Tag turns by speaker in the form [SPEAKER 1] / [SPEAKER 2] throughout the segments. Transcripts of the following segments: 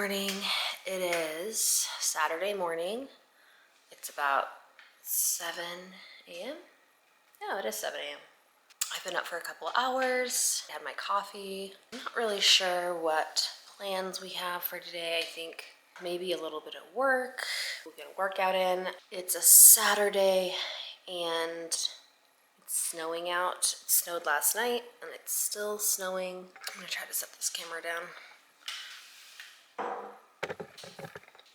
[SPEAKER 1] morning. It is Saturday morning. It's about 7 a.m. No, it is 7 a.m. I've been up for a couple of hours, had my coffee. I'm not really sure what plans we have for today. I think maybe a little bit of work. We'll get a workout in. It's a Saturday and it's snowing out. It snowed last night and it's still snowing. I'm gonna try to set this camera down.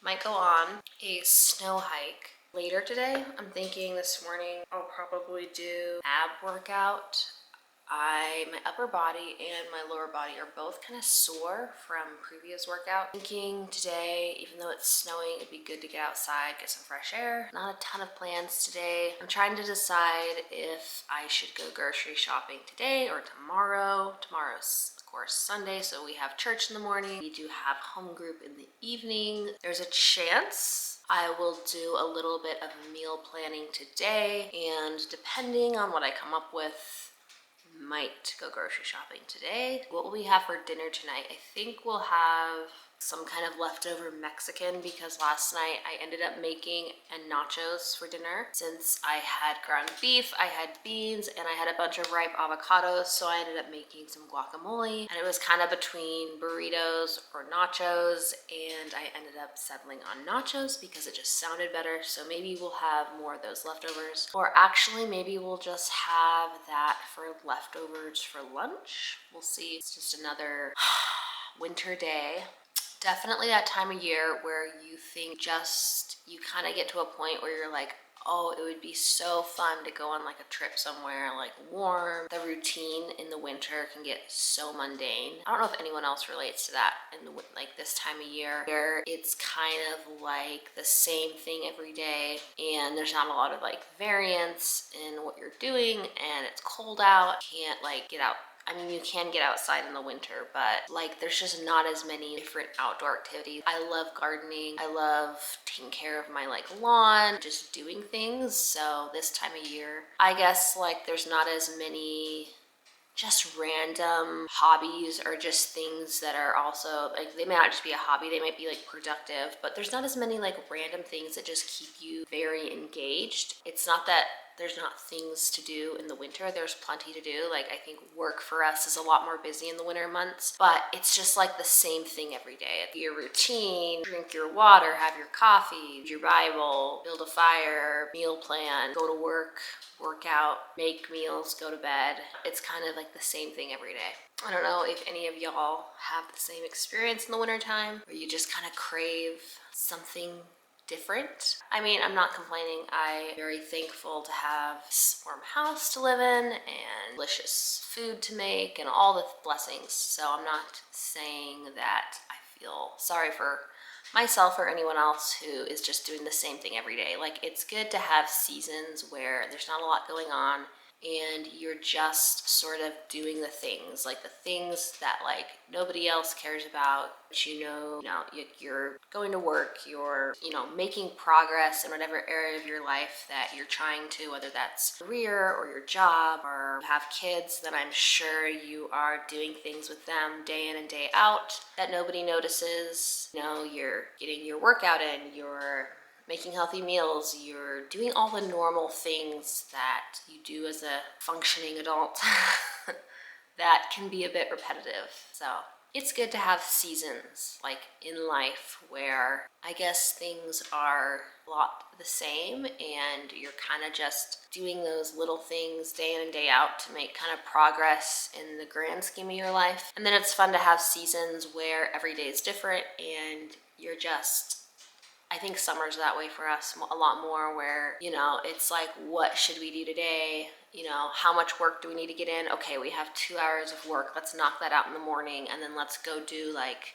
[SPEAKER 1] Might go on a snow hike later today. I'm thinking this morning I'll probably do ab workout. My upper body and my lower body are both kind of sore from previous workout. Thinking today, even though it's snowing, it'd be good to get outside, get some fresh air. Not a ton of plans today. I'm trying to decide if I should go grocery shopping today or tomorrow. Tomorrow's of course Sunday, so we have church in the morning. We do have home group in the evening. There's a chance I will do a little bit of meal planning today, and depending on what I come up with, might go grocery shopping today. What will we have for dinner tonight? I think we'll have some kind of leftover Mexican because last night I ended up making nachos for dinner. Since I had ground beef, I had beans, and I had a bunch of ripe avocados, so I ended up making some guacamole. And it was kind of between burritos or nachos, and I ended up settling on nachos because it just sounded better. So maybe we'll have more of those leftovers, or actually maybe we'll just have that for leftovers for lunch. We'll see. It's just another winter day. Definitely that time of year where you think you kind of get to a point where you're like, oh, it would be so fun to go on like a trip somewhere like warm. The routine in the winter can get so mundane. I don't know if anyone else relates to that in like this time of year where it's kind of like the same thing every day and there's not a lot of like variance in what you're doing, and it's cold out. Can't like get out. I mean, you can get outside in the winter, but like there's just not as many different outdoor activities. I love gardening. I love taking care of my like lawn, just doing things. So this time of year, I guess like there's not as many just random hobbies or just things that are also like, they may not just be a hobby, they might be like productive, but there's not as many like random things that just keep you very engaged. It's not that there's not things to do in the winter. There's plenty to do. Like I think work for us is a lot more busy in the winter months, but it's just like the same thing every day. Your routine, drink your water, have your coffee, read your Bible, build a fire, meal plan, go to work, work out, make meals, go to bed. It's kind of like the same thing every day. I don't know if any of y'all have the same experience in the wintertime where you just kind of crave something different. I mean, I'm not complaining. I'm very thankful to have a warm house to live in and delicious food to make and all the blessings. So I'm not saying that I feel sorry for myself or anyone else who is just doing the same thing every day. Like it's good to have seasons where there's not a lot going on and you're just sort of doing the things, like the things that like nobody else cares about, but you're going to work, you're, making progress in whatever area of your life that you're trying to, whether that's career or your job, or you have kids, then I'm sure you are doing things with them day in and day out that nobody notices. You're getting your workout in, you're making healthy meals, you're doing all the normal things that you do as a functioning adult that can be a bit repetitive. So it's good to have seasons like in life where I guess things are a lot the same and you're kind of just doing those little things day in and day out to make kind of progress in the grand scheme of your life. And then it's fun to have seasons where every day is different and you're just, I think summer's that way for us a lot more where, it's like, what should we do today? How much work do we need to get in? Okay, we have 2 hours of work. Let's knock that out in the morning and then let's go do like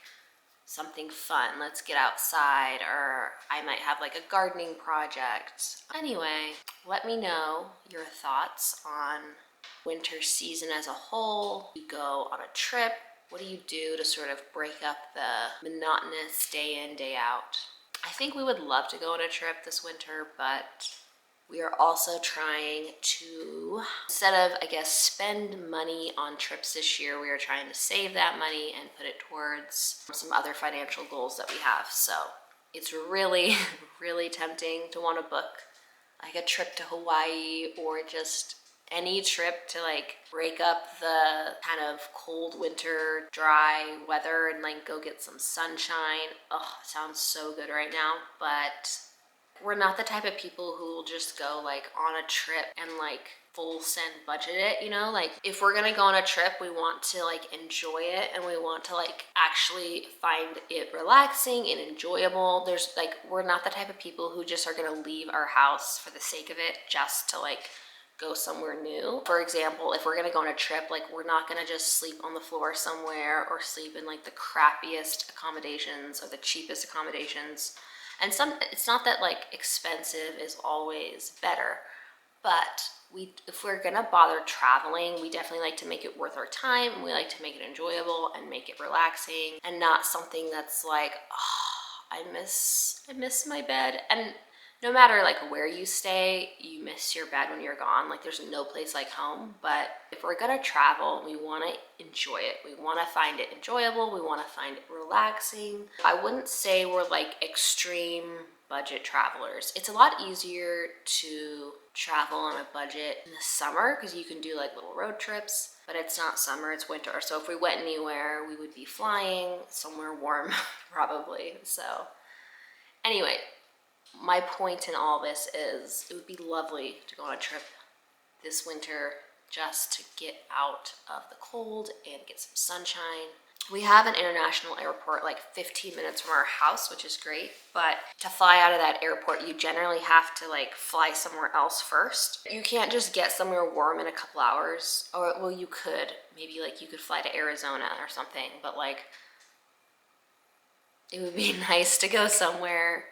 [SPEAKER 1] something fun. Let's get outside, or I might have like a gardening project. Anyway, let me know your thoughts on winter season as a whole. You go on a trip. What do you do to sort of break up the monotonous day in, day out? I think we would love to go on a trip this winter, but We are also trying to, instead of, I guess, spend money on trips this year, we are trying to save that money and put it towards some other financial goals that we have. So it's really, really tempting to want to book like a trip to Hawaii or just any trip to like break up the kind of cold winter, dry weather and like go get some sunshine. Oh, it sounds so good right now, but we're not the type of people who will just go like on a trip and like full send budget it, you know? Like if we're gonna go on a trip, we want to like enjoy it and we want to like actually find it relaxing and enjoyable. We're not the type of people who just are gonna leave our house for the sake of it just to like go somewhere new. For example, if we're gonna go on a trip, like we're not gonna just sleep on the floor somewhere or sleep in like the crappiest accommodations or the cheapest accommodations. And it's not that like expensive is always better, but if we're gonna bother traveling, we definitely like to make it worth our time, and we like to make it enjoyable and make it relaxing, and not something that's like, oh, I miss my bed. And no matter like where you stay, you miss your bed when you're gone. Like there's no place like home. But if we're gonna travel, we wanna enjoy it. We wanna find it enjoyable. We wanna find it relaxing. I wouldn't say we're like extreme budget travelers. It's a lot easier to travel on a budget in the summer because you can do like little road trips, but it's not summer, it's winter. So if we went anywhere, we would be flying somewhere warm probably. So anyway, my point in all this is it would be lovely to go on a trip this winter just to get out of the cold and get some sunshine. We have an international airport like 15 minutes from our house, which is great, but to fly out of that airport, you generally have to like fly somewhere else first. You can't just get somewhere warm in a couple hours, or well, you could, maybe like you could fly to Arizona or something, but like it would be nice to go somewhere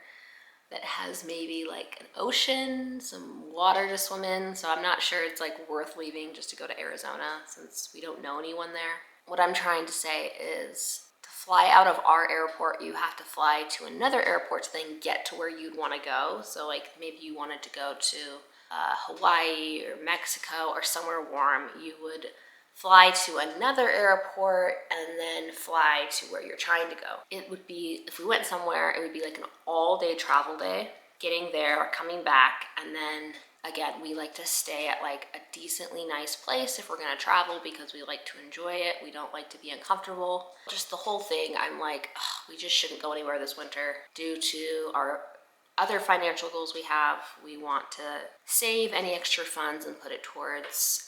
[SPEAKER 1] that has maybe like an ocean, some water to swim in. So I'm not sure it's like worth leaving just to go to Arizona since we don't know anyone there. What I'm trying to say is to fly out of our airport, you have to fly to another airport to then get to where you'd want to go. So like maybe you wanted to go to Hawaii or Mexico or somewhere warm, you would fly to another airport and then fly to where you're trying to go. It would be, if we went somewhere, it would be like an all-day travel day, getting there, coming back, and then again, we like to stay at like a decently nice place if we're gonna travel because we like to enjoy it. We don't like to be uncomfortable. Just the whole thing, I'm like, oh, we just shouldn't go anywhere this winter due to our other financial goals we have. We want to save any extra funds and put it towards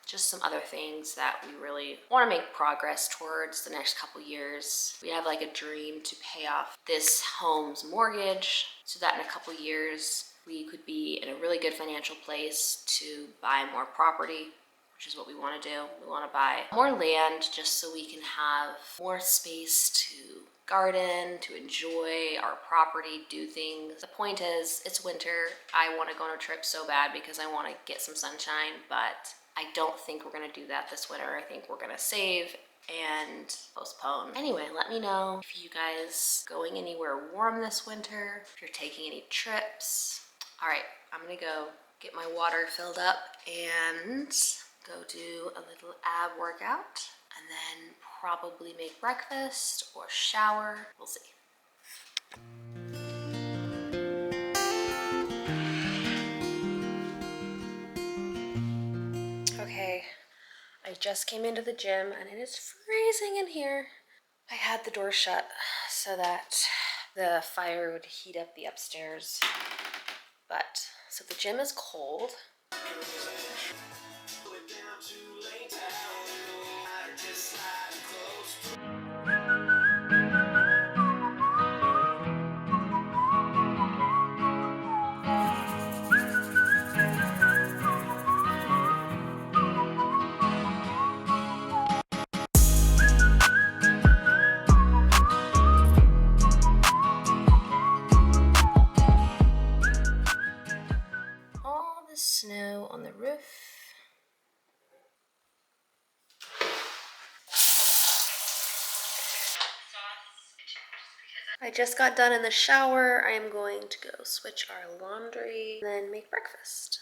[SPEAKER 1] just some other things that we really want to make progress towards the next couple years. We have like a dream to pay off this home's mortgage so that in a couple years we could be in a really good financial place to buy more property, which is what we want to do. We want to buy more land just so we can have more space to garden, to enjoy our property, do things. The point is, it's winter. I want to go on a trip so bad because I want to get some sunshine, but I don't think we're going to do that this winter. I think we're going to save and postpone. Anyway, let me know if you guys going anywhere warm this winter, if you're taking any trips. All right, I'm going to go get my water filled up and go do a little ab workout and then probably make breakfast or shower. We'll see. Okay, I just came into the gym and it is freezing in here. I had the door shut so that the fire would heat up the upstairs. But, so the gym is cold. All the snow on the roof. I just got done in the shower. I am going to go switch our laundry and then make breakfast.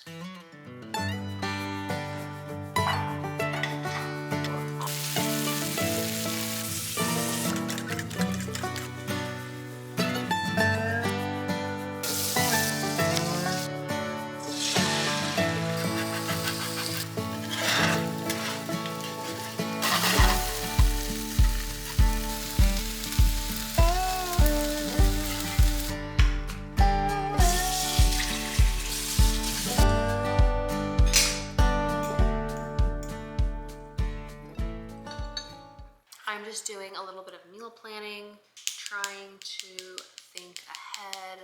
[SPEAKER 1] I'm just doing a little bit of meal planning, trying to think ahead.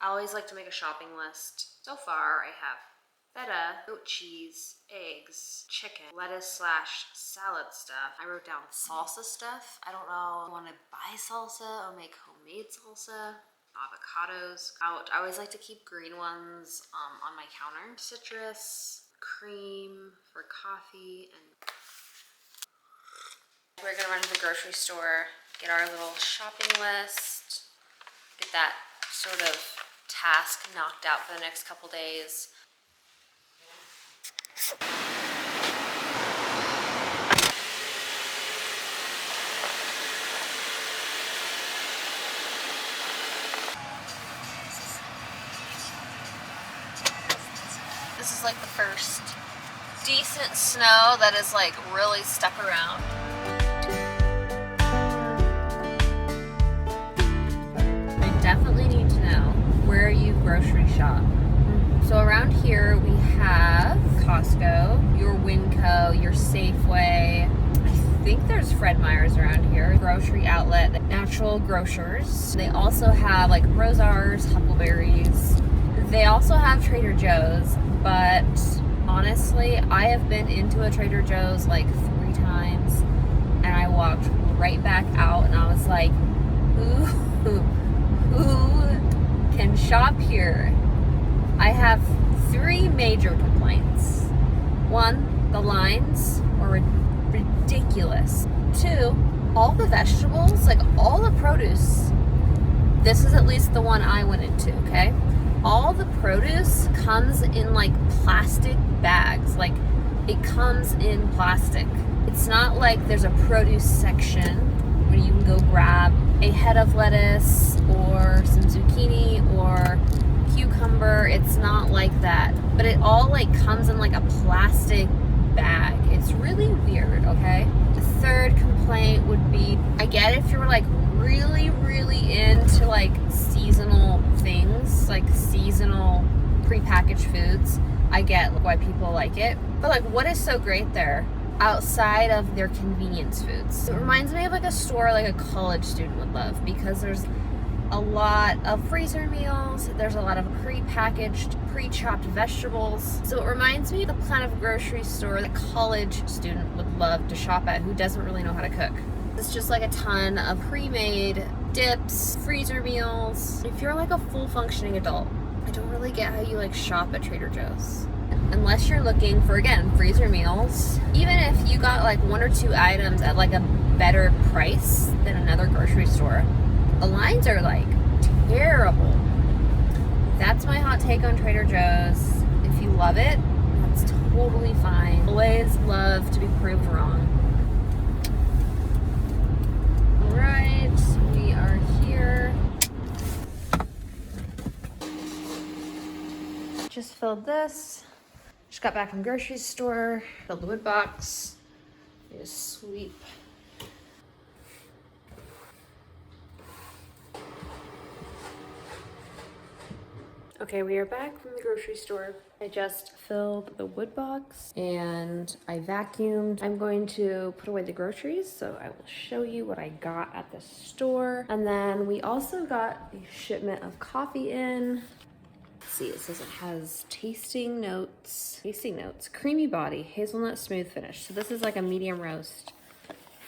[SPEAKER 1] I always like to make a shopping list. So far, I have feta, goat cheese, eggs, chicken, lettuce / salad stuff. I wrote down salsa stuff. I don't know if I want to buy salsa or make homemade salsa. Avocados out. I always like to keep green ones on my counter. Citrus, cream for coffee, and we're gonna run to the grocery store, get our little shopping list, get that sort of task knocked out for the next couple days. This is like the first decent snow that is like really stuck around. Definitely need to know where you grocery shop. So around here we have Costco, your Winco, your Safeway. I think there's Fred Meyer's around here. Grocery outlet, Natural Grocers. They also have like Rosars, Huckleberries. They also have Trader Joe's, but honestly, I have been into a Trader Joe's like 3 times and I walked right back out and I was like, ooh. Who can shop here? I have 3 major complaints. 1, the lines are ridiculous. 2, all the vegetables, like all the produce. This is at least the one I went into, okay? All the produce comes in like plastic bags. Like it comes in plastic. It's not like there's a produce section where you can go grab a head of lettuce or some zucchini or cucumber. It's not like that, but it all like comes in like a plastic bag. It's really weird, okay? The 3rd complaint would be, I get if you're like really into like seasonal things, like seasonal prepackaged foods, I get why people like it, but like what is so great there outside of their convenience foods? It reminds me of like a store like a college student would love, because there's a lot of freezer meals, there's a lot of pre-packaged, pre-chopped vegetables. So it reminds me of the kind of grocery store that a college student would love to shop at who doesn't really know how to cook. It's just like a ton of pre-made dips, freezer meals. If you're like a full functioning adult, I don't really get how you like shop at Trader Joe's. Unless you're looking for, again, freezer meals. Even if you got like 1 or 2 items at like a better price than another grocery store, the lines are like terrible. That's my hot take on Trader Joe's. If you love it, that's totally fine. Always love to be proved wrong. All right, we are here. Just filled this. Just got back from the grocery store, filled the wood box. Just sweep. Okay, we are back from the grocery store. I just filled the wood box and I vacuumed. I'm going to put away the groceries, so I will show you what I got at the store. And then we also got a shipment of coffee in. Let's see, it says it has tasting notes, creamy body, hazelnut smooth finish. So this is like a medium roast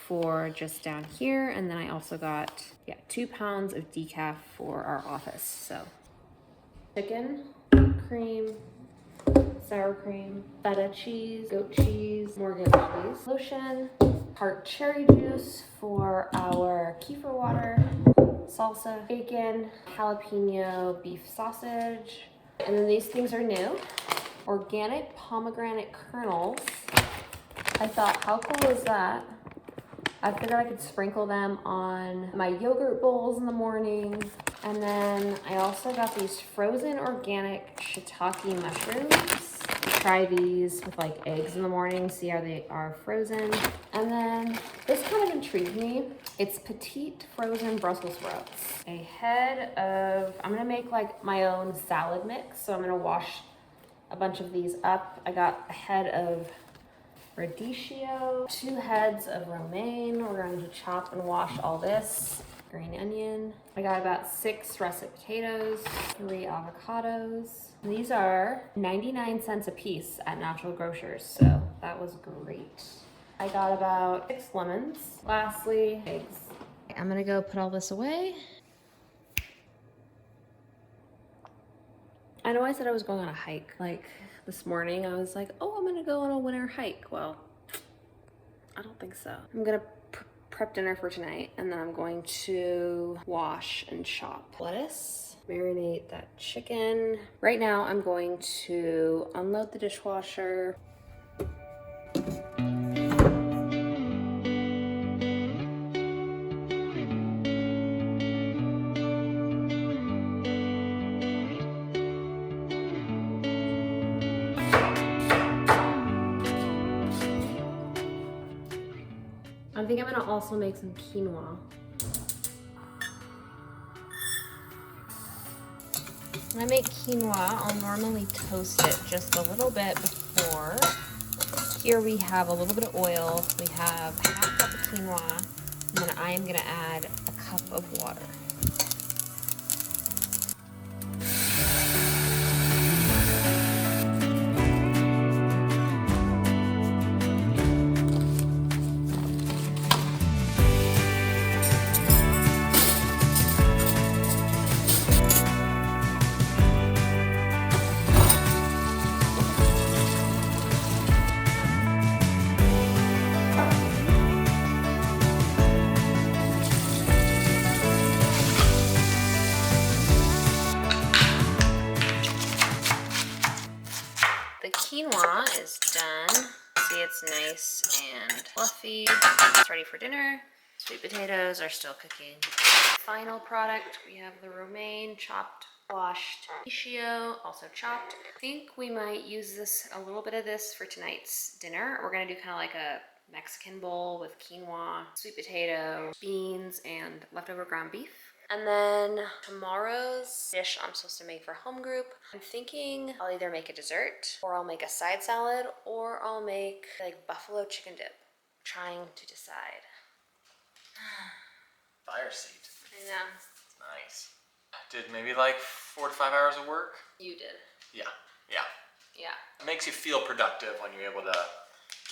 [SPEAKER 1] for just down here. And then I also got, 2 pounds of decaf for our office. So chicken, cream, sour cream, feta cheese, goat cheese, more goat cheese, lotion, tart cherry juice for our kefir water, salsa, bacon, jalapeno beef sausage. And then these things are new. Organic pomegranate kernels. I thought, how cool is that? I figured I could sprinkle them on my yogurt bowls in the morning. And then I also got these frozen organic shiitake mushrooms. Try these with like eggs in the morning, see how they are frozen. And then this kind of intrigued me. It's petite frozen Brussels sprouts. A head of, I'm gonna make like my own salad mix. So I'm gonna wash a bunch of these up. I got a head of radicchio, 2 heads of romaine. We're going to chop and wash all this. Green onion. I got about 6 russet potatoes, 3 avocados. And these are 99 cents a piece at Natural Grocers, so that was great. I got about 6 lemons. Lastly, eggs. I'm gonna go put all this away. I know I said I was going on a hike. Like this morning, I was like, oh, I'm gonna go on a winter hike. Well, I don't think so. I'm gonna prep dinner for tonight, and then I'm going to wash and chop lettuce, marinate that chicken. Right now, I'm going to unload the dishwasher. I think I'm gonna also make some quinoa. When I make quinoa, I'll normally toast it just a little bit before. Here we have a little bit of oil. We have half a cup of quinoa, and then I am gonna add a cup of water. The quinoa is done. See, it's nice and fluffy. It's ready for dinner. Sweet potatoes are still cooking. Final product, we have the romaine, chopped, washed, radicchio, also chopped. I think we might use this, a little bit of this for tonight's dinner. We're gonna do kind of like a Mexican bowl with quinoa, sweet potato, beans, and leftover ground beef. And then tomorrow's dish I'm supposed to make for home group, I'm thinking I'll either make a dessert, or I'll make a side salad, or I'll make like buffalo chicken dip. Trying to decide.
[SPEAKER 2] Fire seat.
[SPEAKER 1] I know.
[SPEAKER 2] Nice. Did maybe like 4 to 5 hours of work?
[SPEAKER 1] You did.
[SPEAKER 2] Yeah. It makes you feel productive when you're able to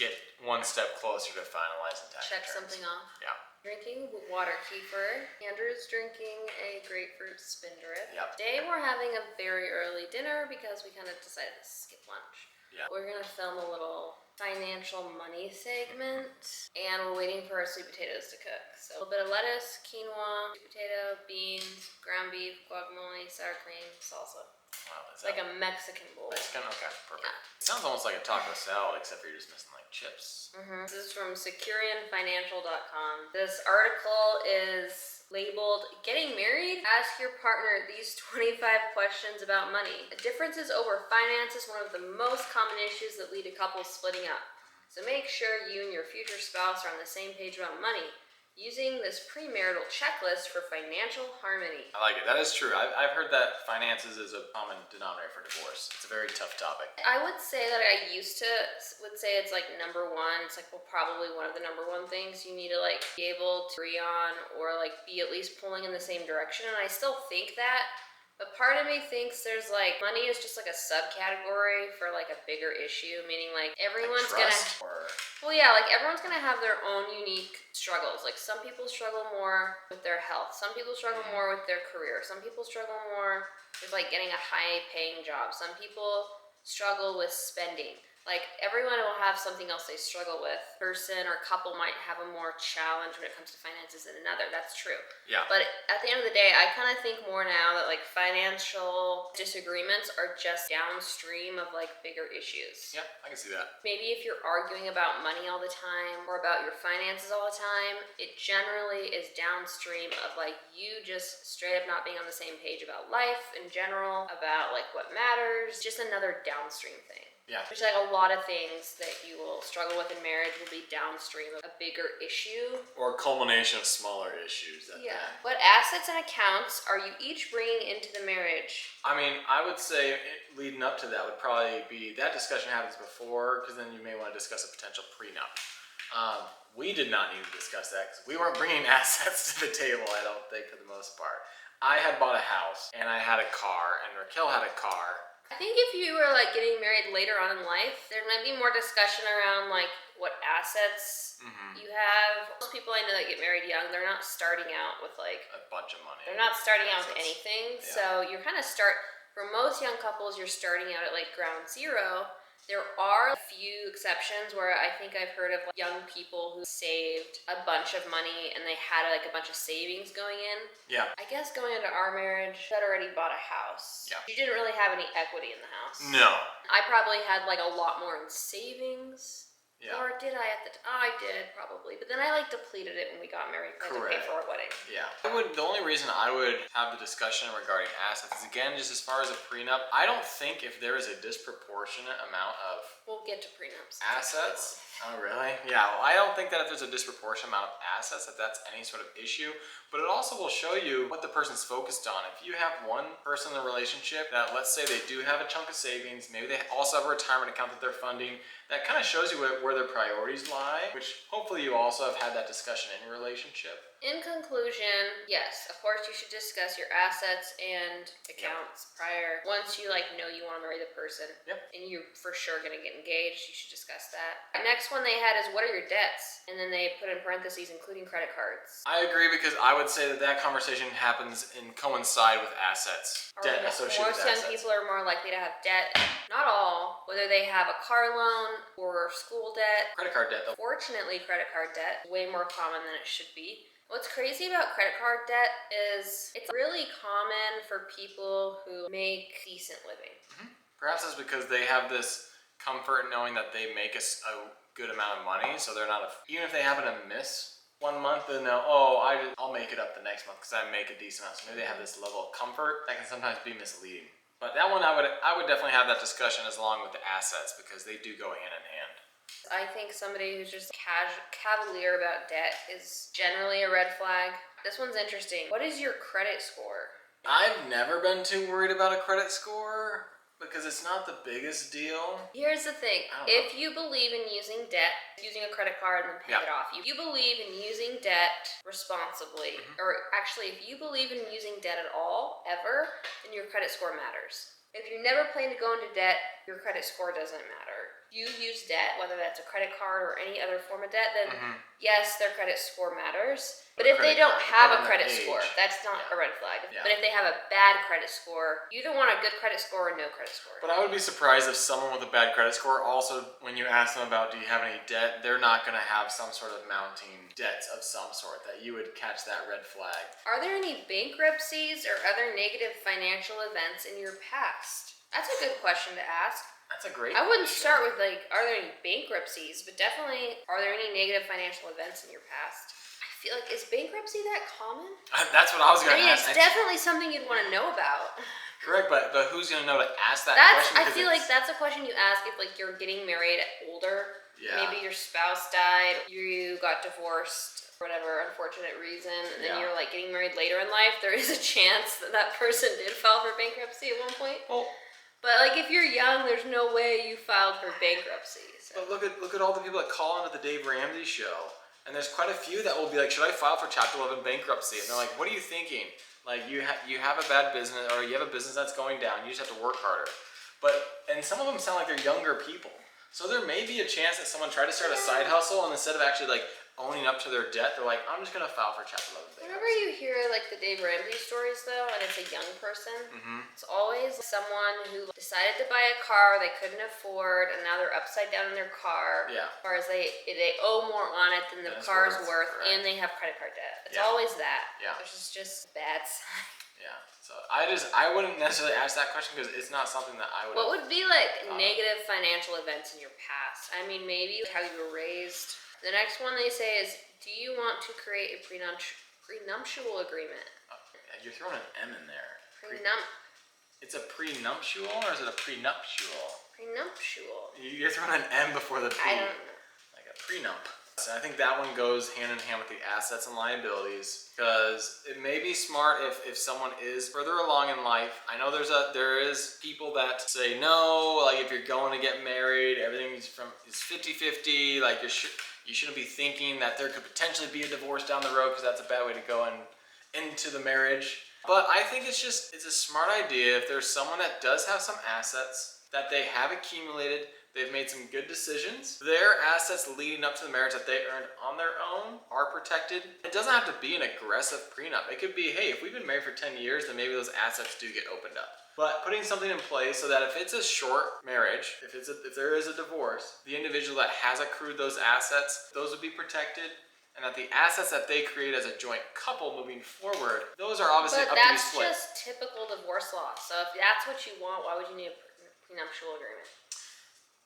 [SPEAKER 2] get one step closer to finalizing tax
[SPEAKER 1] Check
[SPEAKER 2] returns.
[SPEAKER 1] something off.
[SPEAKER 2] Yeah.
[SPEAKER 1] Drinking water kefir. Andrew's drinking a grapefruit spin drip.
[SPEAKER 2] Yep.
[SPEAKER 1] Today we're having a very early dinner because we kind of decided to skip lunch.
[SPEAKER 2] Yeah.
[SPEAKER 1] We're gonna film a little financial money segment, and we're waiting for our sweet potatoes to cook. So a little bit of lettuce, quinoa, sweet potato, beans, ground beef, guacamole, sour cream, salsa.
[SPEAKER 2] Wow,
[SPEAKER 1] It's like a Mexican bowl.
[SPEAKER 2] Mexican? Okay, perfect.
[SPEAKER 1] Yeah.
[SPEAKER 2] It sounds almost like a taco salad, except for you're just missing like chips.
[SPEAKER 1] This is from securianfinancial.com. This article is labeled Getting Married? Ask your partner these 25 questions about money. Differences over finance is one of the most common issues that lead to couples splitting up. So make sure you and your future spouse are on the same page about money, using this premarital checklist for financial harmony.
[SPEAKER 2] I like it. That is true. I've heard that finances is a common denominator for divorce. It's a very tough topic.
[SPEAKER 1] I would say that I used to would say it's like number one. It's like, well, probably one of the number one things you need to like be able to agree on, or like be at least pulling in the same direction. And I still think that, but part of me thinks there's like, money is just like a subcategory for like a bigger issue, meaning like everyone's
[SPEAKER 2] like trust,
[SPEAKER 1] well, yeah, like everyone's gonna have their own unique struggles. Like some people struggle more with their health. Some people struggle more with their career. Some people struggle more with like getting a high paying job. Some people struggle with spending. Like, everyone will have something else they struggle with. Person or couple might have a more challenge when it comes to finances than another. That's true.
[SPEAKER 2] Yeah.
[SPEAKER 1] But at the end of the day, I kind of think more now that, like, financial disagreements are just downstream of, like, bigger issues.
[SPEAKER 2] Yeah, I can see that.
[SPEAKER 1] Maybe if you're arguing about money all the time or about your finances all the time, it generally is downstream of, like, you just straight up not being on the same page about life in general, about, like, what matters. Just another downstream thing.
[SPEAKER 2] Yeah.
[SPEAKER 1] Which, like, a lot of things that you will struggle with in marriage will be downstream of a bigger issue.
[SPEAKER 2] Or a culmination of smaller issues.
[SPEAKER 1] What assets and accounts are you each bringing into the marriage?
[SPEAKER 2] I mean, I would say leading up to that would probably be, that discussion happens before, because then you may want to discuss a potential prenup. We did not need to discuss that because we weren't bringing assets to the table, I don't think, for the most part. I had bought a house, and I had a car, and Raquel had a car.
[SPEAKER 1] I think if you were, like, getting married later on in life, there might be more discussion around, like, what assets you have. Most people I know that get married young, they're not starting out with, like,
[SPEAKER 2] A bunch of money.
[SPEAKER 1] They're not starting out with anything. Yeah. So you're kind of for most young couples, you're starting out at, like, ground zero. There are a few exceptions where I think I've heard of, like, young people who saved a bunch of money and they had, like, a bunch of savings going in.
[SPEAKER 2] Yeah.
[SPEAKER 1] I guess going into our marriage, I'd already bought a house.
[SPEAKER 2] Yeah.
[SPEAKER 1] You didn't really have any equity in the house.
[SPEAKER 2] No.
[SPEAKER 1] I probably had, like, a lot more in savings.
[SPEAKER 2] Yeah.
[SPEAKER 1] Or did I at the time? I did, probably. But then I, like, depleted it when we got married. I had to pay for our wedding.
[SPEAKER 2] Yeah. The only reason I would have the discussion regarding assets is, again, just as far as a prenup, I don't think if there is a disproportionate amount of
[SPEAKER 1] We'll get to prenups.
[SPEAKER 2] assets. Oh, really? Yeah. Well, I don't think that if there's a disproportionate amount of assets, that that's any sort of issue. But it also will show you what the person's focused on. If you have one person in the relationship that, let's say they do have a chunk of savings, maybe they also have a retirement account that they're funding, that kind of shows you where their priorities lie, which hopefully you also have had that discussion in your relationship.
[SPEAKER 1] In conclusion, yes, of course you should discuss your assets and accounts prior. Once you, like, know you want to marry the person and you're for sure going to get engaged, you should discuss that. The next one they had is, what are your debts? And then they put in parentheses, including credit cards.
[SPEAKER 2] I agree, because I would say that conversation happens in coincide with assets. Debt associated with assets.
[SPEAKER 1] Most young people are more likely to have debt. Not all. Whether they have a car loan or school debt.
[SPEAKER 2] Credit card debt, though.
[SPEAKER 1] Fortunately, credit card debt is way more common than it should be. What's crazy about credit card debt is it's really common for people who make decent living.
[SPEAKER 2] Perhaps it's because they have this comfort in knowing that they make a good amount of money, so they're not, even if they happen to miss 1 month, then they'll, I'll make it up the next month because I make a decent amount. So maybe they have this level of comfort that can sometimes be misleading. But that one, I would definitely have that discussion as along with the assets, because they do go hand in hand.
[SPEAKER 1] I think somebody who's just cavalier about debt is generally a red flag. This one's interesting. What is your credit score?
[SPEAKER 2] I've never been too worried about a credit score because it's not the biggest deal.
[SPEAKER 1] Here's the thing. If you believe in using debt, using a credit card and then paying it off, you believe in using debt responsibly, or actually if you believe in using debt at all, ever, then your credit score matters. If you never plan to go into debt, your credit score doesn't matter. You use debt, whether that's a credit card or any other form of debt, then yes, their credit score matters. But if they don't have a credit score, that's not a red flag. But if they have a bad credit score, you either want a good credit score or no credit score.
[SPEAKER 2] But I would be surprised if someone with a bad credit score also, when you ask them about, do you have any debt, they're not going to have some sort of mounting debts of some sort that you would catch that red flag.
[SPEAKER 1] Are there any bankruptcies or other negative financial events in your past? That's a good question to ask.
[SPEAKER 2] That's a great
[SPEAKER 1] I wouldn't
[SPEAKER 2] question.
[SPEAKER 1] start with, like, are there any bankruptcies, but definitely, are there any negative financial events in your past? I feel like, is bankruptcy that common?
[SPEAKER 2] That's what I was going to ask.
[SPEAKER 1] It's definitely something you'd want to know about.
[SPEAKER 2] Correct, but who's going to know to ask that question?
[SPEAKER 1] I feel like that's a question you ask if, like, you're getting married older.
[SPEAKER 2] Yeah.
[SPEAKER 1] Maybe your spouse died, you got divorced, for whatever unfortunate reason, and then you're, like, getting married later in life. There is a chance that person did file for bankruptcy at one point.
[SPEAKER 2] Well,
[SPEAKER 1] but, like, if you're young, there's no way you filed for bankruptcy. So.
[SPEAKER 2] But look at all the people that call into the Dave Ramsey show. And there's quite a few that will be like, should I file for Chapter 11 bankruptcy? And they're like, what are you thinking? Like, you have a bad business, or you have a business that's going down. You just have to work harder. And some of them sound like they're younger people. So there may be a chance that someone tried to start a side hustle, and instead of actually, like, owning up to their debt, they're like, I'm just gonna file for Chapter 11 bankruptcy.
[SPEAKER 1] Whenever you hear like the Dave Ramsey stories though, and it's a young person, it's always someone who decided to buy a car they couldn't afford, and now they're upside down in their car.
[SPEAKER 2] Yeah.
[SPEAKER 1] As far as they owe more on it than the car's worth,
[SPEAKER 2] correct.
[SPEAKER 1] and they have credit card debt. It's
[SPEAKER 2] Yeah.
[SPEAKER 1] always that.
[SPEAKER 2] Yeah.
[SPEAKER 1] Which is just a bad sign.
[SPEAKER 2] Yeah. So I wouldn't necessarily ask that question because it's not something that I would.
[SPEAKER 1] What would be like negative financial events in your past? I mean, maybe how you were raised. The next one they say is, do you want to create a prenuptial agreement?
[SPEAKER 2] You're throwing an M in there. It's a prenuptial or is it a prenuptial?
[SPEAKER 1] Prenuptial.
[SPEAKER 2] You're throwing an M before the P.
[SPEAKER 1] I don't know.
[SPEAKER 2] Like a prenup. So I think that one goes hand in hand with the assets and liabilities because it may be smart if someone is further along in life. I know there is people that say no, like if you're going to get married, everything is 50-50. Like you shouldn't be thinking that there could potentially be a divorce down the road because that's a bad way to go into the marriage. But I think it's a smart idea if there's someone that does have some assets that they have accumulated. They've made some good decisions. Their assets leading up to the marriage that they earned on their own are protected. It doesn't have to be an aggressive prenup. It could be, hey, if we've been married for 10 years, then maybe those assets do get opened up. But putting something in place so that if it's a short marriage, if there is a divorce, the individual that has accrued those assets, those would be protected. And that the assets that they create as a joint couple moving forward, those are obviously up to be split.
[SPEAKER 1] But that's just typical divorce law. So if that's what you want, why would you need a prenuptial agreement?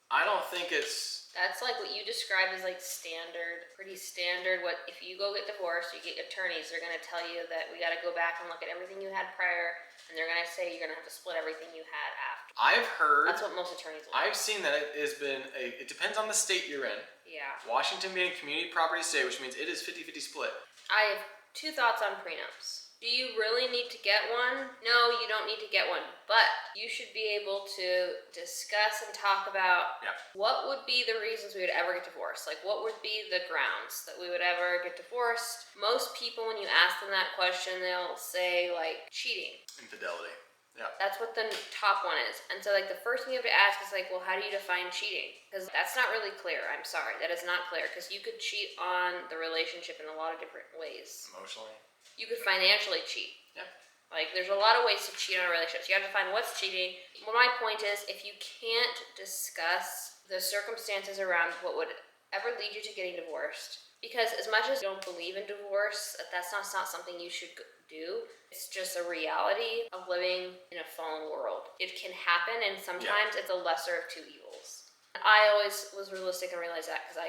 [SPEAKER 2] I don't think it's...
[SPEAKER 1] That's like what you described as like standard, pretty standard. What if you go get divorced, you get attorneys, they're going to tell you that we got to go back and look at everything you had prior, and they're going to say you're going to have to split everything you had after.
[SPEAKER 2] I've heard...
[SPEAKER 1] That's what most attorneys will do.
[SPEAKER 2] I've seen that it depends on the state you're in.
[SPEAKER 1] Yeah.
[SPEAKER 2] Washington being a community property state, which means it is 50-50 split.
[SPEAKER 1] I have two thoughts on prenups. Do you really need to get one? No, you don't need to get one, but you should be able to discuss and talk about what would be the reasons we would ever get divorced. Like, what would be the grounds that we would ever get divorced? Most people, when you ask them that question, they'll say, like, cheating.
[SPEAKER 2] Infidelity. Yeah.
[SPEAKER 1] That's what the top one is. And so, like, the first thing you have to ask is, like, well, how do you define cheating? Because that's not really clear. I'm sorry. That is not clear. Because you could cheat on the relationship in a lot of different ways.
[SPEAKER 2] Emotionally.
[SPEAKER 1] You could financially cheat.
[SPEAKER 2] Yeah.
[SPEAKER 1] Like, there's a lot of ways to cheat on a relationship. So you have to find what's cheating. Well, my point is, if you can't discuss the circumstances around what would ever lead you to getting divorced, because as much as you don't believe in divorce, that's not something you should do. It's just a reality of living in a fallen world. It can happen, and sometimes it's a lesser of two evils. I always was realistic and realized that because I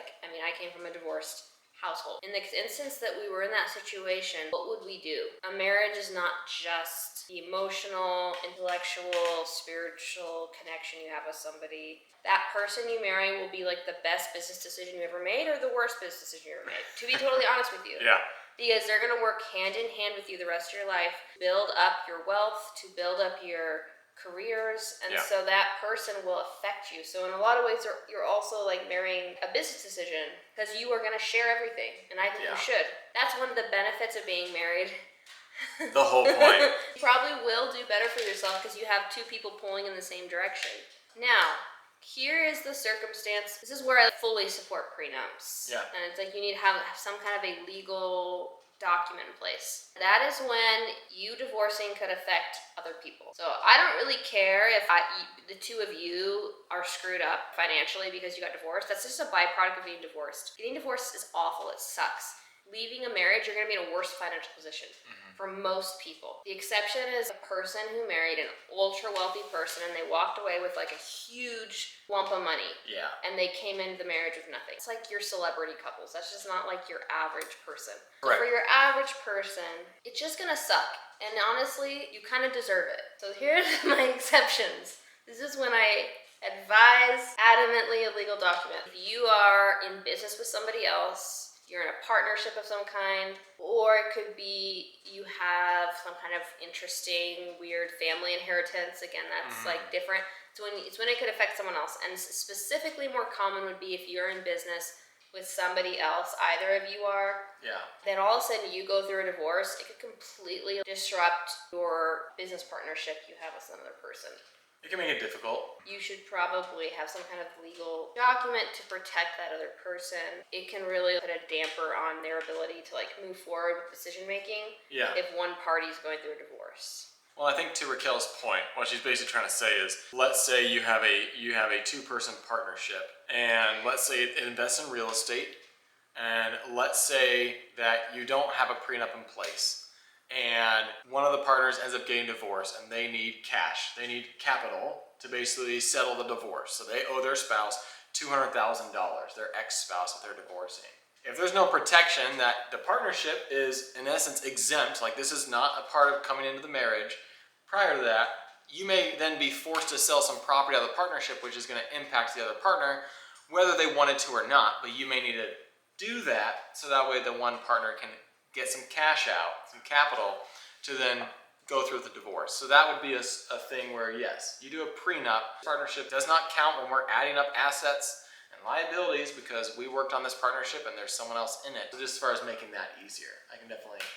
[SPEAKER 1] came from a divorced household. In the instance that we were in that situation, what would we do? A marriage is not just the emotional, intellectual, spiritual connection you have with somebody. That person you marry will be like the best business decision you ever made or the worst business decision you ever made, to be totally honest with you.
[SPEAKER 2] Yeah.
[SPEAKER 1] Because they're going to work hand in hand with you the rest of your life, build up your wealth, to build up your careers, and so that person will affect you. So in a lot of ways, you're also like marrying a business decision because you are going to share everything, and I think you should. That's one of the benefits of being married.
[SPEAKER 2] The whole point.
[SPEAKER 1] You probably will do better for yourself because you have two people pulling in the same direction. Now, here is the circumstance. This is where I fully support prenups.
[SPEAKER 2] Yeah.
[SPEAKER 1] And it's like you need to have some kind of a legal document in place. That is when you divorcing could affect other people. So I don't really care if the two of you are screwed up financially because you got divorced. That's just a byproduct of being divorced. Getting divorced is awful. It sucks. Leaving a marriage, you're going to be in a worse financial position for most people. The exception is a person who married an ultra wealthy person and they walked away with like a huge lump of money.
[SPEAKER 2] Yeah.
[SPEAKER 1] And they came into the marriage with nothing. It's like your celebrity couples. That's just not like your average person.
[SPEAKER 2] Right.
[SPEAKER 1] For your average person, it's just going to suck. And honestly, you kind of deserve it. So here's my exceptions. This is when I advise adamantly a legal document. If you are in business with somebody else, you're in a partnership of some kind, or it could be you have some kind of interesting, weird family inheritance. Again, that's like different. It's when it could affect someone else. And specifically more common would be if you're in business with somebody else, either of you are,
[SPEAKER 2] Yeah.
[SPEAKER 1] then all of a sudden you go through a divorce, it could completely disrupt your business partnership you have with another person.
[SPEAKER 2] It can make it difficult.
[SPEAKER 1] You should probably have some kind of legal document to protect that other person. It can really put a damper on their ability to like move forward with decision making if one party's going through a divorce.
[SPEAKER 2] Well, I think to Raquel's point, what she's basically trying to say is, let's say you have a two-person partnership, and let's say it invests in real estate, and let's say that you don't have a prenup in place, and one of the partners ends up getting divorced, and they need cash, they need capital to basically settle the divorce. So they owe their spouse $200,000, their ex-spouse that they're divorcing. If there's no protection, that the partnership is in essence exempt, like this is not a part of coming into the marriage. Prior to that, you may then be forced to sell some property out of the partnership, which is going to impact the other partner, whether they wanted to or not. But you may need to do that so that way the one partner can get some cash out, some capital, to then go through with the divorce. So that would be a thing where, yes, you do a prenup. Partnership does not count when we're adding up assets and liabilities because we worked on this partnership and there's someone else in it. So just as far as making that easier, I can definitely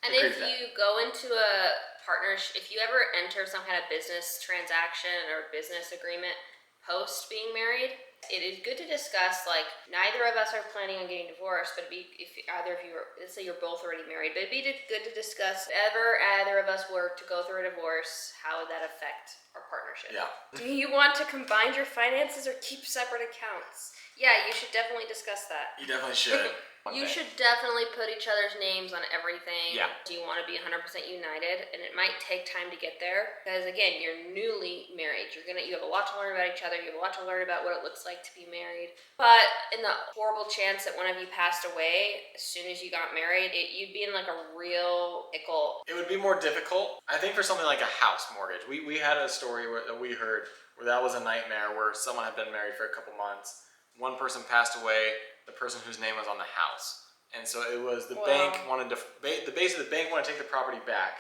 [SPEAKER 1] And if you go into a partnership, if you ever enter some kind of business transaction or business agreement post being married, it is good to discuss, like, neither of us are planning on getting divorced, but if either of you are, let's say you're both already married, but it'd be good to discuss, if either of us were to go through a divorce, how would that affect our partnership?
[SPEAKER 2] Yeah.
[SPEAKER 1] Do you want to combine your finances or keep separate accounts? Yeah, you should definitely discuss that.
[SPEAKER 2] You definitely should.
[SPEAKER 1] You should definitely put each other's names on everything.
[SPEAKER 2] Yeah.
[SPEAKER 1] You want to be 100% united, and it might take time to get there because again, you're newly married. You have a lot to learn about each other. You have a lot to learn about what it looks like to be married. But in the horrible chance that one of you passed away as soon as you got married, you'd be in like a real pickle.
[SPEAKER 2] It would be more difficult. I think for something like a house mortgage, we had a story that we heard where that was a nightmare where someone had been married for a couple months. One person passed away, the person whose name was on the house. And so it was the bank wanted to, the bank wanted to take the property back.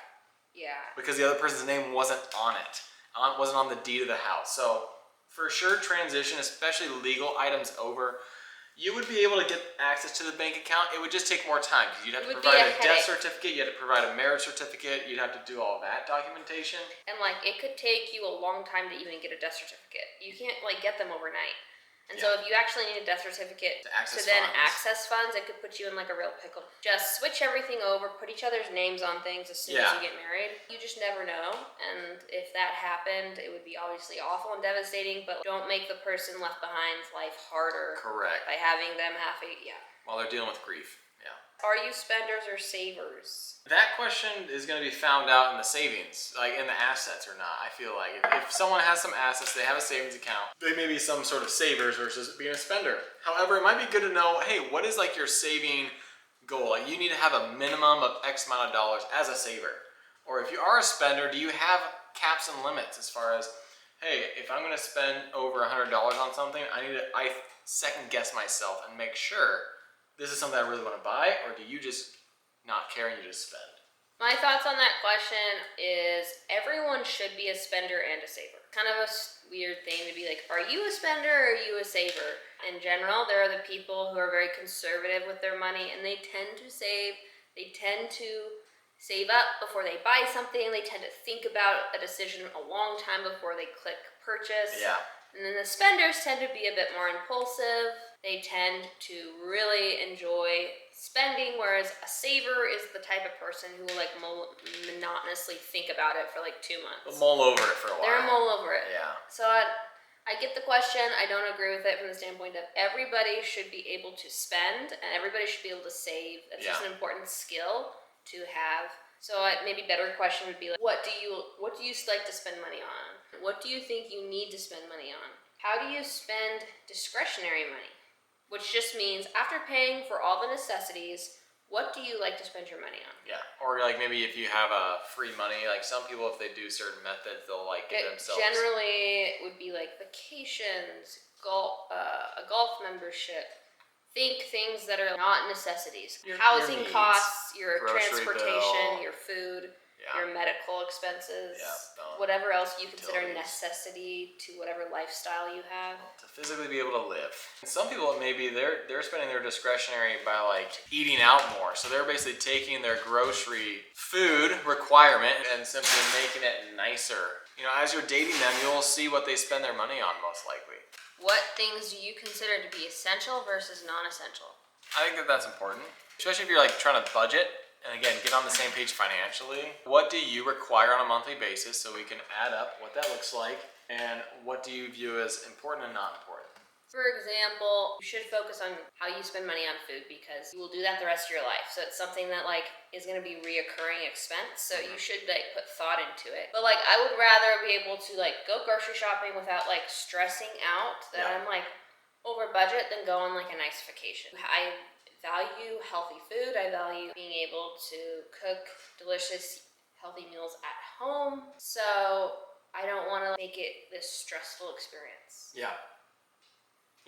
[SPEAKER 1] Yeah.
[SPEAKER 2] Because the other person's name wasn't on it. Wasn't on the deed of the house. So for sure transition, especially legal items over, you would be able to get access to the bank account. It would just take more time because you'd have to provide a death certificate, you had to provide a marriage certificate, you'd have to do all that documentation.
[SPEAKER 1] And like it could take you a long time to even get a death certificate. You can't like get them overnight. And so if you actually need a death certificate to access funds, it could put you in like a real pickle. Just switch everything over, put each other's names on things as soon as you get married. You just never know. And if that happened, it would be obviously awful and devastating, but don't make the person left behind's life harder.
[SPEAKER 2] Correct.
[SPEAKER 1] By having them
[SPEAKER 2] while they're dealing with grief. Yeah.
[SPEAKER 1] Are you spenders or savers?
[SPEAKER 2] That question is going to be found out in the savings, like in the assets or not. I feel like if someone has some assets, they have a savings account, they may be some sort of savers versus being a spender. However, it might be good to know, hey, what is like your saving goal? Like you need to have a minimum of X amount of dollars as a saver. Or if you are a spender, do you have caps and limits as far as, hey, if I'm going to spend over $100 on something, I second guess myself and make sure this is something I really want to buy, or do you just not care and you just spend?
[SPEAKER 1] My thoughts on that question is everyone should be a spender and a saver. Kind of a weird thing to be like, are you a spender or are you a saver? In general, there are the people who are very conservative with their money and they tend to save. They tend to save up before they buy something. They tend to think about a decision a long time before they click purchase.
[SPEAKER 2] Yeah.
[SPEAKER 1] And then the spenders tend to be a bit more impulsive. They tend to really enjoy spending, whereas a saver is the type of person who will like monotonously think about it for like 2 months.
[SPEAKER 2] They'll mull over it for a while.
[SPEAKER 1] They'll mull over it.
[SPEAKER 2] Yeah.
[SPEAKER 1] So I get the question. I don't agree with it from the standpoint of everybody should be able to spend and everybody should be able to save. That's just an important skill to have. So maybe a better question would be like, what do you like to spend money on? What do you think you need to spend money on? How do you spend discretionary money? Which just means after paying for all the necessities, what do you like to spend your money on?
[SPEAKER 2] Yeah, or like maybe if you have free money, like some people, if they do certain methods, they'll like give themselves.
[SPEAKER 1] Generally, it would be like vacations, a golf membership. Think things that are not necessities. Housing costs, your transportation, your food. your medical expenses,
[SPEAKER 2] Yeah,
[SPEAKER 1] whatever else you consider
[SPEAKER 2] utilities.
[SPEAKER 1] necessity to whatever lifestyle you have.
[SPEAKER 2] To physically be able to live. And some people, maybe they're spending their discretionary by like eating out more. So they're basically taking their grocery food requirement and simply making it nicer. You know, as you're dating them, you'll see what they spend their money on most likely.
[SPEAKER 1] What things do you consider to be essential versus non-essential?
[SPEAKER 2] I think that that's important, especially if you're like trying to budget and again get on the same page financially. What do you require on a monthly basis so we can add up what that looks like, and what do you view as important and not important?
[SPEAKER 1] For example, you should focus on how you spend money on food because you will do that the rest of your life. So it's something that like is going to be reoccurring expense. So you should like put thought into it. But like I would rather be able to like go grocery shopping without like stressing out that I'm like over budget than go on like a nice vacation. I value healthy food. I value being able to cook delicious, healthy meals at home. So I don't want to make it this stressful experience.
[SPEAKER 2] Yeah,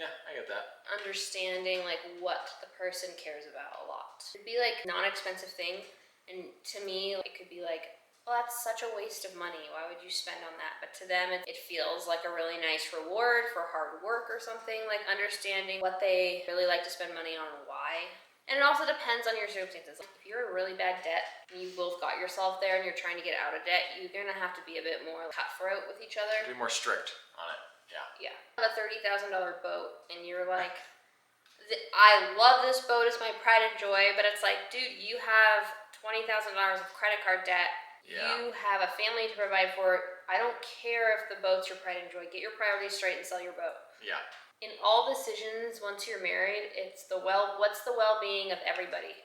[SPEAKER 2] I get that.
[SPEAKER 1] Understanding like what the person cares about a lot. It'd be like non-expensive thing, and to me it could be like, well, that's such a waste of money. Why would you spend on that? But to them, it feels like a really nice reward for hard work or something. Like understanding what they really like to spend money on and why. And it also depends on your circumstances. If you're in really bad debt and you both got yourself there and you're trying to get out of debt, you're gonna have to be a bit more cutthroat with each other.
[SPEAKER 2] Be more strict on it.
[SPEAKER 1] Yeah. A $30,000 boat, and you're like, I love this boat, it's my pride and joy, but it's like, dude, you have $20,000 of credit card debt. You have a family to provide for. I don't care if the boat's your pride and joy. Get your priorities straight and sell your boat.
[SPEAKER 2] Yeah.
[SPEAKER 1] In all decisions, once you're married, it's what's the well-being of everybody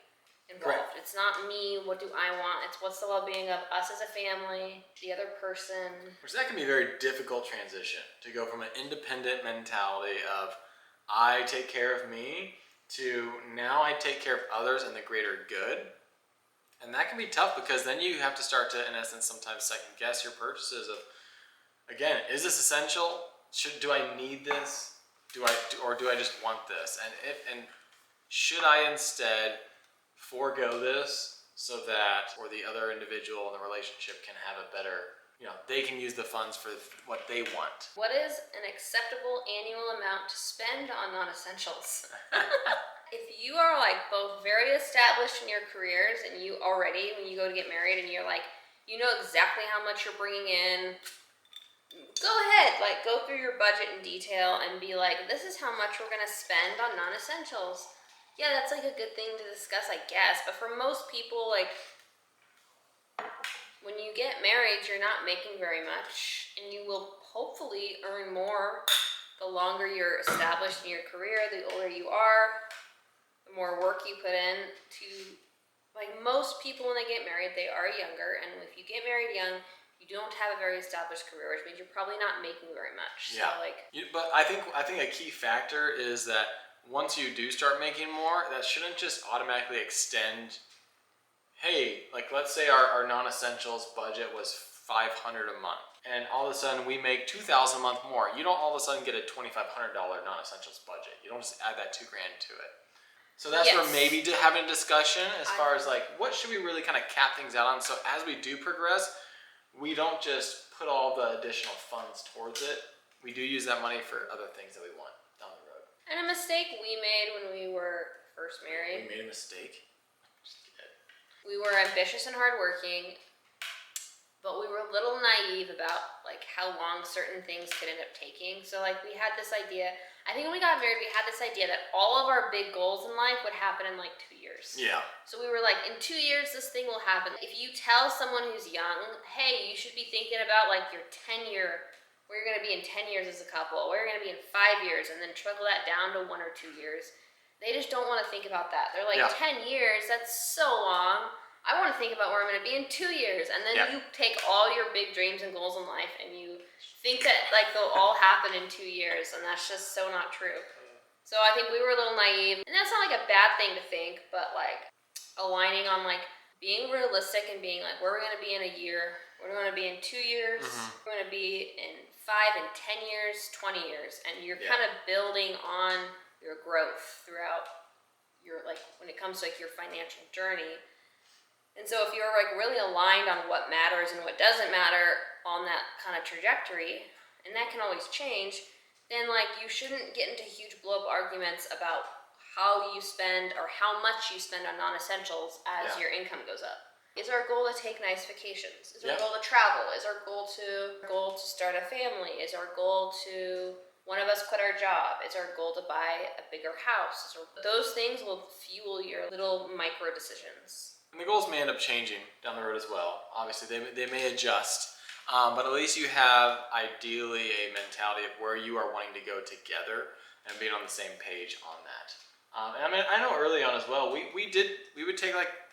[SPEAKER 1] involved. Correct. It's not me, what do I want? It's what's the well-being of us as a family, the other person.
[SPEAKER 2] Which that can be a very difficult transition to go from an independent mentality of I take care of me to now I take care of others and the greater good. And that can be tough because then you have to start to, in essence, sometimes second guess your purchases of, again, is this essential? Do I need this? Or do I just want this? And should I instead forego this so that, or the other individual in the relationship can have a better, they can use the funds for what they want.
[SPEAKER 1] What is an acceptable annual amount to spend on non-essentials? If you are like both very established in your careers and you already, when you go to get married and you're like, you know exactly how much you're bringing in, go ahead, like go through your budget in detail and be like, this is how much we're gonna spend on non-essentials. Yeah, that's like a good thing to discuss, I guess. But for most people, like when you get married, you're not making very much, and you will hopefully earn more the longer you're established in your career, the older you are, the more work you put in to, like most people when they get married, they are younger, and if you get married young, you don't have a very established career, which means you're probably not making very much.
[SPEAKER 2] Yeah. So but I think a key factor is that once you do start making more, that shouldn't just automatically extend. Hey, like let's say our non-essentials budget was $500 a month, and all of a sudden we make $2,000 a month more. You don't all of a sudden get a $2,500 non-essentials budget. You don't just add that $2,000 to it. So that's where maybe having a discussion as far as like what should we really kind of cap things out on. So as we do progress, we don't just put all the additional funds towards it. We do use that money for other things that we want down the road.
[SPEAKER 1] And a mistake we made when we were first married.
[SPEAKER 2] We made a mistake.
[SPEAKER 1] We were ambitious and hardworking, but we were a little naive about like how long certain things could end up taking. So like we had this idea, I think when we got married, we had this idea that all of our big goals in life would happen in like 2 years.
[SPEAKER 2] Yeah. So
[SPEAKER 1] we were like, in 2 years, this thing will happen. If you tell someone who's young, hey, you should be thinking about like your 10-year, where you're gonna be in 10 years as a couple, where you're gonna be in 5 years, and then trickle that down to 1 or 2 years. They just don't want to think about that. They're like, 10 years, that's so long. I want to think about where I'm going to be in 2 years. And then you take all your big dreams and goals in life and you think that like they'll all happen in 2 years. And that's just so not true. So I think we were a little naive. And that's not like a bad thing to think, but like aligning on like being realistic and being like, where are we going to be in a year? Where are we going to be in 2 years? We're going to be in 5 and 10 years, 20 years. And you're kind of building on your growth throughout your, like when it comes to like your financial journey. And so if you're like really aligned on what matters and what doesn't matter on that kind of trajectory, and that can always change, then like you shouldn't get into huge blow up arguments about how you spend or how much you spend on non-essentials as your income goes up. Is our goal to take nice vacations? Is our goal to travel? Is our goal to start a family? Is our goal to one of us quit our job? Is our goal to buy a bigger house? Those things will fuel your little micro decisions.
[SPEAKER 2] And the goals may end up changing down the road as well. Obviously, they may adjust, but at least you have ideally a mentality of where you are wanting to go together and being on the same page on that. And I mean, I know early on as well, we would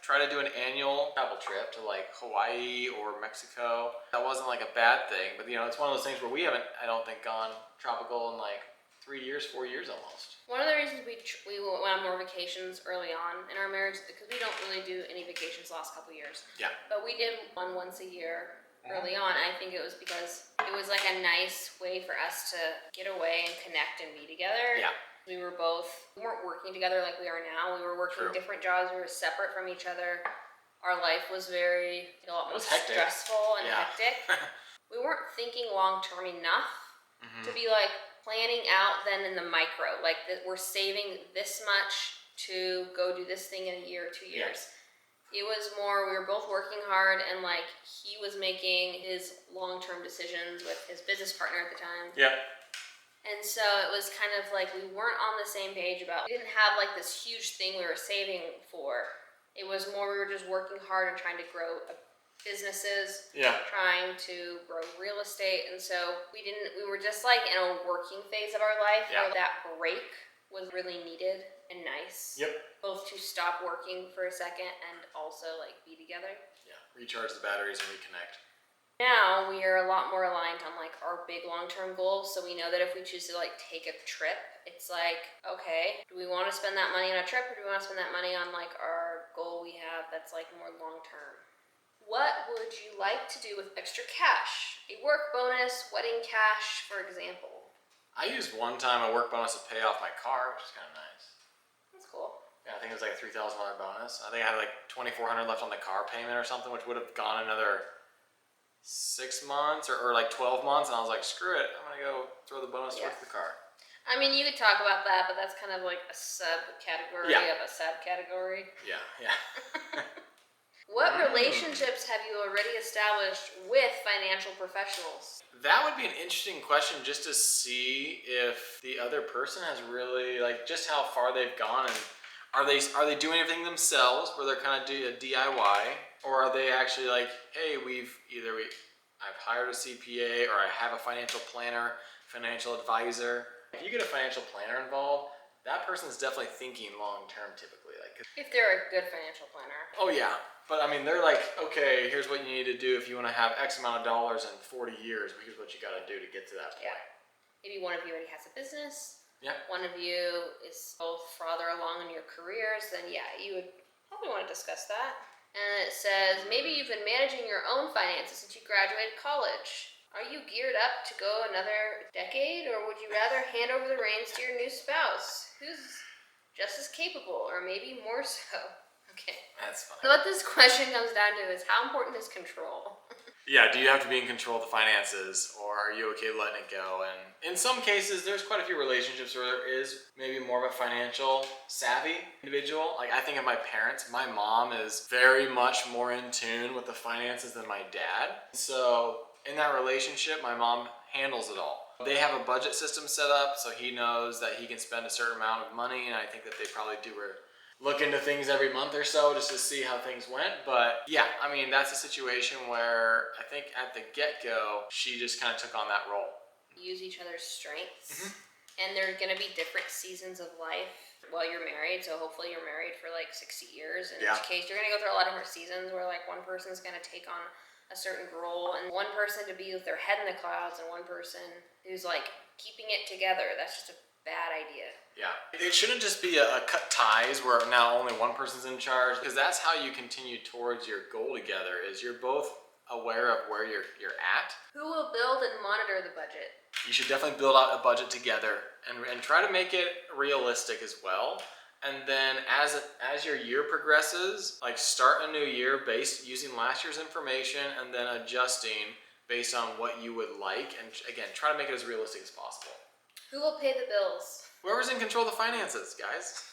[SPEAKER 2] try to do an annual travel trip to like Hawaii or Mexico. That wasn't like a bad thing, but it's one of those things where we haven't, I don't think, gone tropical in like 3 years, 4 years almost.
[SPEAKER 1] One of the reasons we went on more vacations early on in our marriage, because we don't really do any vacations the last couple years.
[SPEAKER 2] Yeah.
[SPEAKER 1] But we did one once a year early on. And I think it was because it was like a nice way for us to get away and connect and be together.
[SPEAKER 2] Yeah.
[SPEAKER 1] We weren't working together like we are now. We were working different jobs. We were separate from each other. Our life was a lot more stressful and hectic. We weren't thinking long term enough to be like planning out then in the micro. Like we're saving this much to go do this thing in a year or 2 years. It was more, we were both working hard, and like he was making his long term decisions with his business partner at the time.
[SPEAKER 2] Yeah.
[SPEAKER 1] And so it was kind of like we weren't on the same page about, we didn't have like this huge thing we were saving for. It was more we were just working hard and trying to grow businesses, trying to grow real estate. And so we were just like in a working phase of our life where that break was really needed and nice.
[SPEAKER 2] Yep.
[SPEAKER 1] Both to stop working for a second and also like be together.
[SPEAKER 2] Yeah, recharge the batteries and reconnect.
[SPEAKER 1] Now we are a lot more aligned on like our big long-term goals. So we know that if we choose to like take a trip, it's like, okay, do we want to spend that money on a trip, or do we want to spend that money on like our goal we have that's like more long-term? What would you like to do with extra cash? A work bonus, wedding cash, for example.
[SPEAKER 2] I used one time a work bonus to pay off my car, which is kind of nice.
[SPEAKER 1] That's cool.
[SPEAKER 2] Yeah, I think it was like a $3,000 bonus. I think I had like $2,400 left on the car payment or something, which would have gone another 6 months or like 12 months, and I was like, screw it, I'm gonna go throw the bonus towards the car.
[SPEAKER 1] I mean, you could talk about that, but that's kind of like a subcategory of a subcategory.
[SPEAKER 2] Yeah.
[SPEAKER 1] What relationships have you already established with financial professionals?
[SPEAKER 2] That would be an interesting question, just to see if the other person has really, like, just how far they've gone, and are they doing everything themselves where they're kind of doing a DIY, or are they actually like, hey, I've hired a CPA, or I have a financial planner, financial advisor. If you get a financial planner involved, that person's definitely thinking long term typically. Like,
[SPEAKER 1] if they're a good financial planner.
[SPEAKER 2] Oh yeah, but I mean, they're like, okay, here's what you need to do if you want to have X amount of dollars in 40 years. Here's what you got to do to get to that point.
[SPEAKER 1] Maybe one of you already has a business.
[SPEAKER 2] Yeah.
[SPEAKER 1] One of you is both farther along in your careers. Then you would probably want to discuss that. And it says maybe you've been managing your own finances since you graduated college. Are you geared up to go another decade, or would you rather hand over the reins to your new spouse, who's just as capable, or maybe more so? Okay.
[SPEAKER 2] That's fine.
[SPEAKER 1] So what this question comes down to is, how important is control?
[SPEAKER 2] Yeah, do you have to be in control of the finances, or are you okay letting it go? And in some cases, there's quite a few relationships where there is maybe more of a financial savvy individual. Like, I think of my parents. My mom is very much more in tune with the finances than my dad. So in that relationship, my mom handles it all. They have a budget system set up, so he knows that he can spend a certain amount of money, and I think that they probably look into things every month or so just to see how things went. But yeah, I mean, that's a situation where I think at the get-go, she just kind of took on that role.
[SPEAKER 1] Use each other's strengths. And there are going to be different seasons of life while you're married. So hopefully you're married for like 60 years. In each case, you're going to go through a lot of different seasons where like one person's going to take on a certain role, and one person to be with their head in the clouds, and one person who's like keeping it together. That's just a bad idea.
[SPEAKER 2] Yeah, it shouldn't just be a cut ties where now only one person's in charge, because that's how you continue towards your goal together, is you're both aware of where you're at.
[SPEAKER 1] Who will build and monitor the budget?
[SPEAKER 2] You should definitely build out a budget together and try to make it realistic as well. And then as your year progresses, like start a new year based using last year's information and then adjusting based on what you would like. And again, try to make it as realistic as possible.
[SPEAKER 1] Who will pay the bills?
[SPEAKER 2] Whoever's in control of the finances, guys.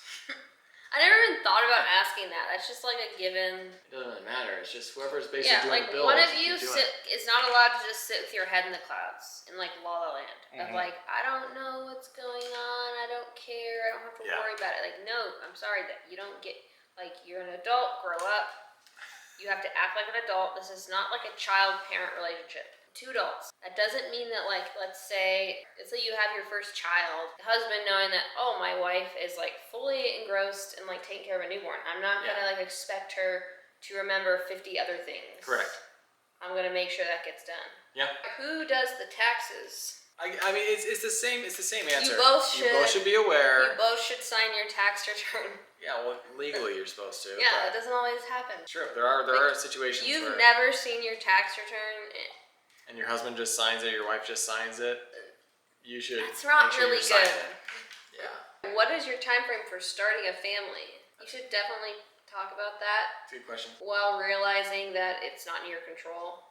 [SPEAKER 1] I never even thought about asking that. That's just like a given.
[SPEAKER 2] It doesn't really matter. It's just whoever's basically doing
[SPEAKER 1] like
[SPEAKER 2] the bills.
[SPEAKER 1] one of you is not allowed to just sit with your head in the clouds in like La La Land. Of like, I don't know what's going on. I don't care. I don't have to worry about it. Like, no, I'm sorry that you don't get, like, you're an adult, grow up. You have to act like an adult. This is not like a child-parent relationship. Two adults. That doesn't mean that, like, let's say you have your first child, the husband knowing that, oh, my wife is like fully engrossed in like taking care of a newborn. I'm not gonna like expect her to remember 50 other things.
[SPEAKER 2] Correct.
[SPEAKER 1] I'm gonna make sure that gets done.
[SPEAKER 2] Yeah.
[SPEAKER 1] Who does the taxes?
[SPEAKER 2] I mean, it's the same answer.
[SPEAKER 1] You both should
[SPEAKER 2] be aware.
[SPEAKER 1] You both should sign your tax return.
[SPEAKER 2] Yeah, well, legally you're supposed to.
[SPEAKER 1] Yeah, that doesn't always happen.
[SPEAKER 2] True. There are situations
[SPEAKER 1] you've
[SPEAKER 2] where
[SPEAKER 1] never seen your tax return.
[SPEAKER 2] And your husband just signs it, your wife just signs it. You should.
[SPEAKER 1] That's not
[SPEAKER 2] make sure
[SPEAKER 1] really
[SPEAKER 2] you're
[SPEAKER 1] good.
[SPEAKER 2] signing it. Yeah.
[SPEAKER 1] What is your time frame for starting a family? You should definitely talk about that.
[SPEAKER 2] Good question.
[SPEAKER 1] While realizing that it's not in your control.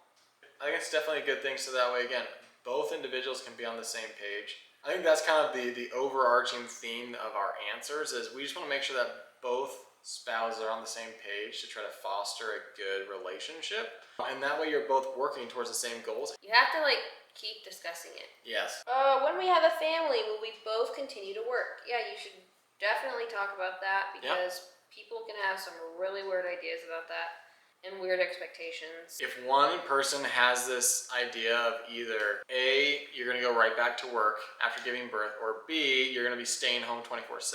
[SPEAKER 2] I think it's definitely a good thing. So that way, again, both individuals can be on the same page. I think that's kind of the overarching theme of our answers is we just want to make sure that both spouses are on the same page to try to foster a good relationship. And that way you're both working towards the same goals.
[SPEAKER 1] You have to like keep discussing it.
[SPEAKER 2] Yes.
[SPEAKER 1] When we have a family, will we both continue to work? Yeah, you should definitely talk about that because people can have some really weird ideas about that and weird expectations.
[SPEAKER 2] If one person has this idea of either A, you're going to go right back to work after giving birth, or B, you're going to be staying home 24/7.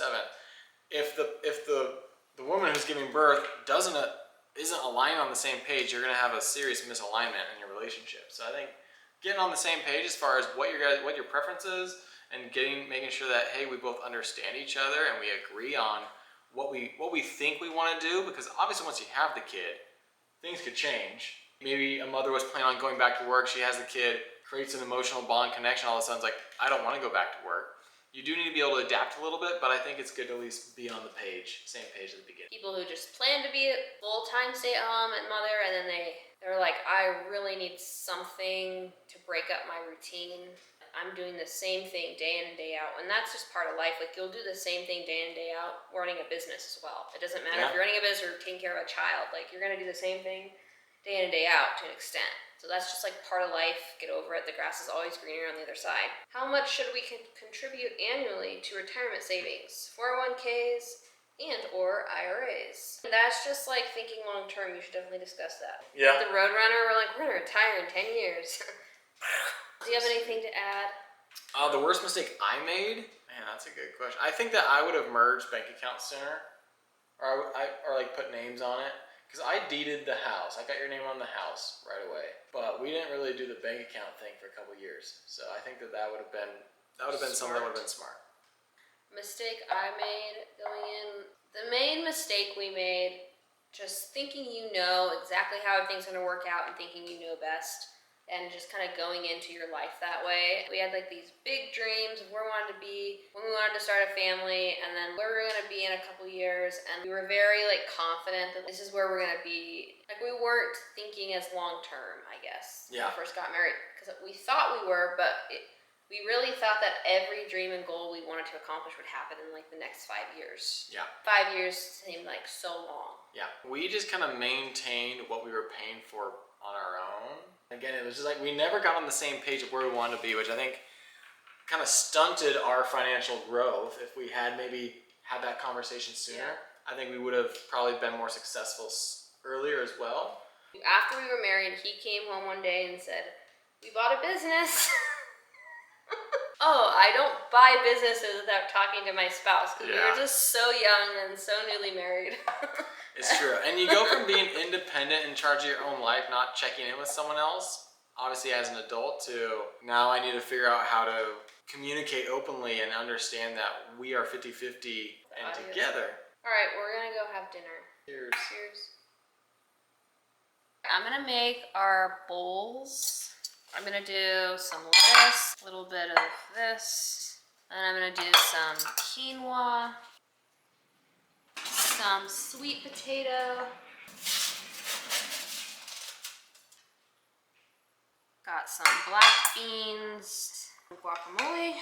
[SPEAKER 2] If the woman who's giving birth isn't aligned on the same page, you're going to have a serious misalignment in your relationship. So I think getting on the same page as far as what your preference is, and making sure that, hey, we both understand each other and we agree on what we think we want to do, because obviously once you have the kid, things could change. Maybe a mother was planning on going back to work, she has the kid, creates an emotional bond connection, all of a sudden it's like, I don't want to go back to work. You do need to be able to adapt a little bit, but I think it's good to at least be on the same page at the beginning.
[SPEAKER 1] People who just plan to be a full-time stay-at-home mother, and then they're like, I really need something to break up my routine. I'm doing the same thing day in and day out, and that's just part of life. Like, you'll do the same thing day in and day out running a business as well. It doesn't matter if you're running a business or taking care of a child. Like, you're gonna do the same thing day in and day out to an extent. So that's just like part of life. Get over it. The grass is always greener on the other side. How much should we contribute annually to retirement savings, 401ks, and or IRAs? That's just like thinking long term. You should definitely discuss that.
[SPEAKER 2] Yeah.
[SPEAKER 1] The Roadrunner, we're like, we're gonna retire in 10 years. Do you have anything to add?
[SPEAKER 2] The worst mistake I made? Man, that's a good question. I think that I would have merged bank accounts sooner, or like put names on it. Because I deeded the house. I got your name on the house right away. But we didn't really do the bank account thing for a couple years. So I think that would have been something that would have been smart.
[SPEAKER 1] Mistake I made going in. The main mistake we made, just thinking you know exactly how everything's going to work out and thinking you know best. And just kind of going into your life that way. We had like these big dreams of where we wanted to be when we wanted to start a family, and then where we were going to be in a couple years. And we were very like confident that this is where we're going to be. Like, we weren't thinking as long term, I guess, when we first got married, because we thought we were, but we really thought that every dream and goal we wanted to accomplish would happen in like the next 5 years. Yeah. 5 years seemed like so long. Yeah.
[SPEAKER 2] We just kind of maintained what we were paying for on our own. Again, it was just like we never got on the same page of where we wanted to be, which I think kind of stunted our financial growth. If we had maybe had that conversation sooner, I think we would have probably been more successful earlier as well.
[SPEAKER 1] After we were married, he came home one day and said, we bought a business. Oh, I don't buy businesses without talking to my spouse, because we were just so young and so newly married.
[SPEAKER 2] It's true. And you go from being independent, in charge of your own life, not checking in with someone else, obviously as an adult, to now I need to figure out how to communicate openly and understand that we are 50-50 and together.
[SPEAKER 1] All right, we're going to go have dinner.
[SPEAKER 2] Cheers.
[SPEAKER 1] Cheers. I'm going to make our bowls. I'm going to do some lettuce, a little bit of this, and I'm going to do some quinoa. some sweet potato. Got some black beans, guacamole.